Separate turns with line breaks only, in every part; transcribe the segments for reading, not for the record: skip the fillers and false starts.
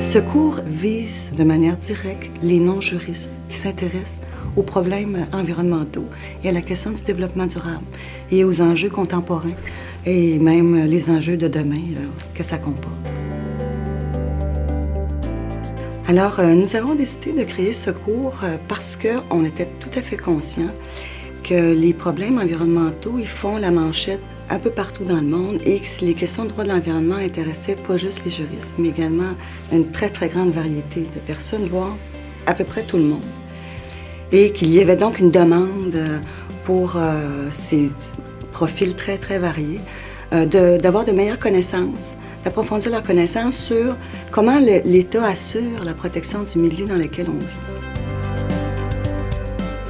Ce cours vise de manière directe les non-juristes qui s'intéressent aux problèmes environnementaux et à la question du développement durable et aux enjeux contemporains et même les enjeux de demain que ça comporte. Alors, nous avons décidé de créer ce cours parce qu'on était tout à fait conscients que les problèmes environnementaux, ils font la manchette un peu partout dans le monde et que les questions de droit de l'environnement intéressaient pas juste les juristes, mais également une très, très grande variété de personnes, voire à peu près tout le monde. Et qu'il y avait donc une demande pour ces profils très, très variés d'avoir de meilleures connaissances, d'approfondir leurs connaissances sur comment l'État assure la protection du milieu dans lequel on vit.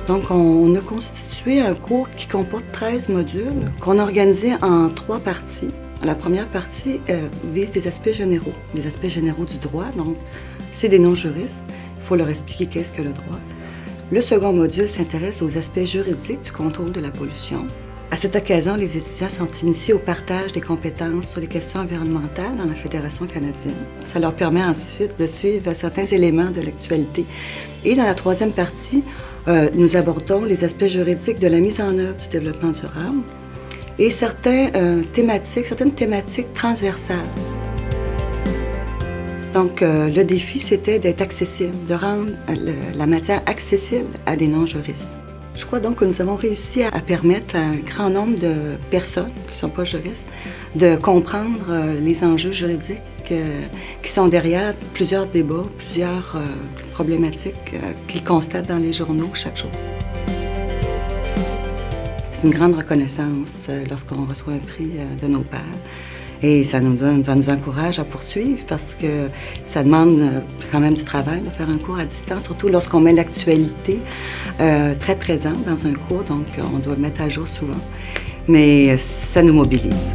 Donc, on a constitué un cours qui comporte 13 modules qu'on a organisés en 3 parties. La première partie vise des aspects généraux du droit. Donc, c'est des non-juristes. Il faut leur expliquer qu'est-ce que le droit. Le second module s'intéresse aux aspects juridiques du contrôle de la pollution. À cette occasion, les étudiants sont initiés au partage des compétences sur les questions environnementales dans la Fédération canadienne. Ça leur permet ensuite de suivre certains éléments de l'actualité. Et dans la troisième partie, nous abordons les aspects juridiques de la mise en œuvre du développement durable et certaines thématiques transversales. Donc, le défi, c'était d'être accessible, de rendre la matière accessible à des non-juristes. Je crois donc que nous avons réussi à permettre à un grand nombre de personnes qui ne sont pas juristes de comprendre les enjeux juridiques qui sont derrière plusieurs débats, plusieurs problématiques qu'ils constatent dans les journaux chaque jour. C'est une grande reconnaissance lorsqu'on reçoit un prix de nos pairs. Et ça nous encourage à poursuivre parce que ça demande quand même du travail de faire un cours à distance, surtout lorsqu'on met l'actualité très présente dans un cours, donc on doit le mettre à jour souvent. Mais ça nous mobilise.